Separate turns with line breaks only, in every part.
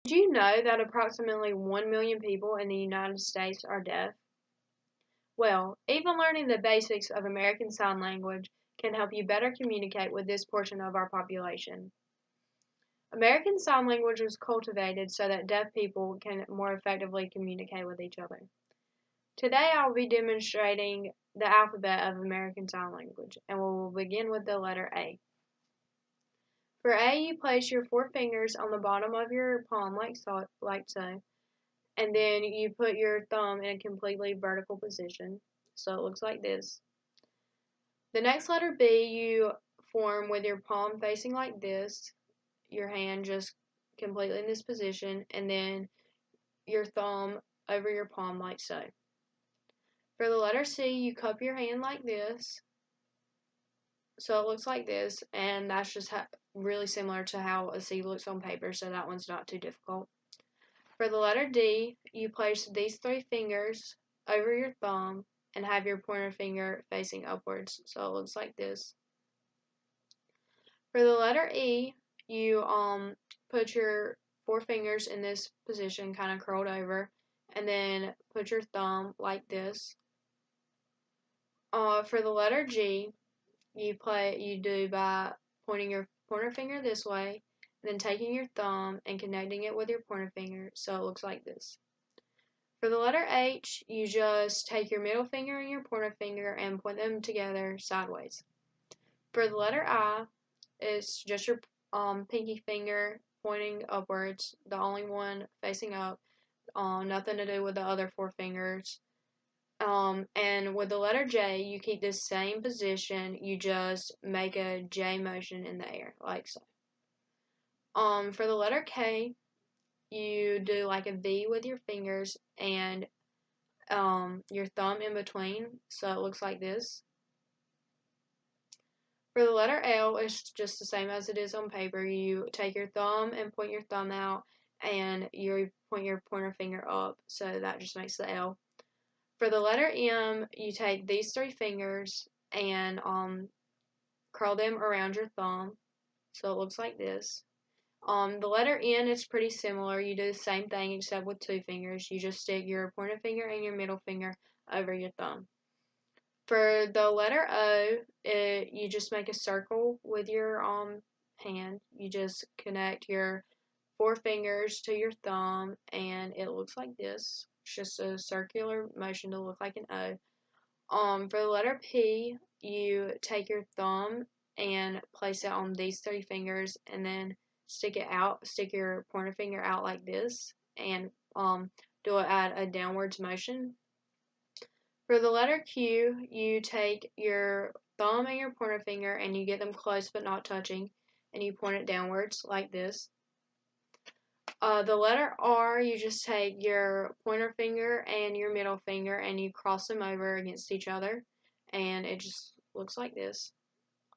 Did you know that approximately 1 million people in the United States are deaf? Well, even learning the basics of American Sign Language can help you better communicate with this portion of our population. American Sign Language was cultivated so that deaf people can more effectively communicate with each other. Today I will be demonstrating the alphabet of American Sign Language, and we will begin with the letter A. For A, you place your four fingers on the bottom of your palm like so, and then you put your thumb in a completely vertical position, so it looks like this. The next letter B you form with your palm facing like this, your hand just completely in this position, and then your thumb over your palm like so. For the letter C, you cup your hand like this, so it looks like this, and that's just really similar to how a C looks on paper, so that one's not too difficult. For the letter D, you place these three fingers over your thumb and have your pointer finger facing upwards, so it looks like this. For the letter E, you put your four fingers in this position, kind of curled over, and then put your thumb like this. For the letter G, you do by pointing your pointer finger this way, then taking your thumb and connecting it with your pointer finger, so it looks like this. For the letter H, you just take your middle finger and your pointer finger and point them together sideways. For the letter I, it's just your pinky finger pointing upwards, the only one facing up, nothing to do with the other four fingers. And with the letter J, you keep the same position, you just make a J motion in the air, like so. For the letter K, you do like a V with your fingers and your thumb in between, so it looks like this. For the letter L, it's just the same as it is on paper. You take your thumb and point your thumb out, and you point your pointer finger up, so that just makes the L. For the letter M, you take these three fingers and curl them around your thumb, so it looks like this. The letter N is pretty similar. You do the same thing except with two fingers. You just stick your pointer finger and your middle finger over your thumb. For the letter O, you just make a circle with your hand. You just connect your four fingers to your thumb, and it looks like this. It's just a circular motion to look like an O. For the letter P, you take your thumb and place it on these three fingers, and then stick your pointer finger out like this, and do it at a downwards motion. For the letter Q, you take your thumb and your pointer finger and you get them close but not touching, and you point it downwards like this. The letter R, you just take your pointer finger and your middle finger and you cross them over against each other, and it just looks like this.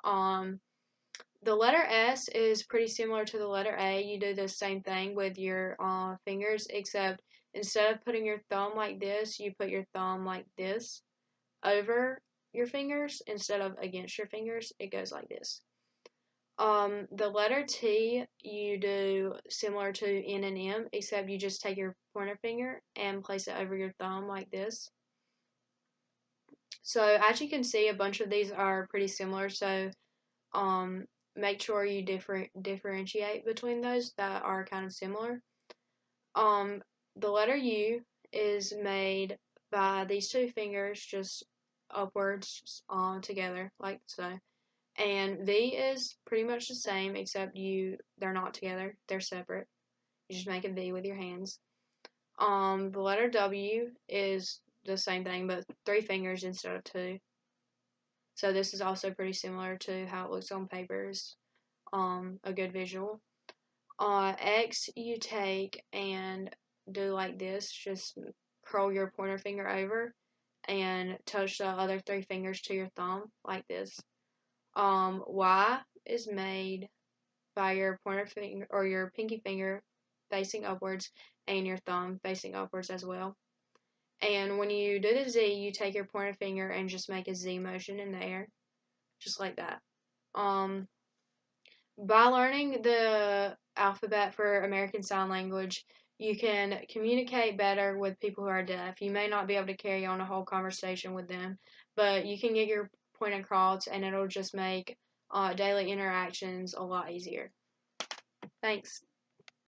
The letter S is pretty similar to the letter A. You do the same thing with your fingers, except instead of putting your thumb like this, you put your thumb like this over your fingers instead of against your fingers. It goes like this. The letter T you do similar to N and M, except you just take your pointer finger and place it over your thumb like this. So as you can see, a bunch of these are pretty similar. So make sure you differentiate between those that are kind of similar. The letter U is made by these two fingers just upwards together like so. And V is pretty much the same, except they're not together, they're separate. You just make a V with your hands. The letter W is the same thing, but three fingers instead of two. So this is also pretty similar to how it looks on papers. A good visual. X you take and do like this, just curl your pointer finger over and touch the other three fingers to your thumb like this. Y is made by your pointer finger or your pinky finger facing upwards and your thumb facing upwards as well. And when you do the Z, you take your pointer finger and just make a Z motion in the air, just like that. By learning the alphabet for American Sign Language, you can communicate better with people who are deaf. You may not be able to carry on a whole conversation with them, but you can get your point across, and it'll just make daily interactions a lot easier. Thanks.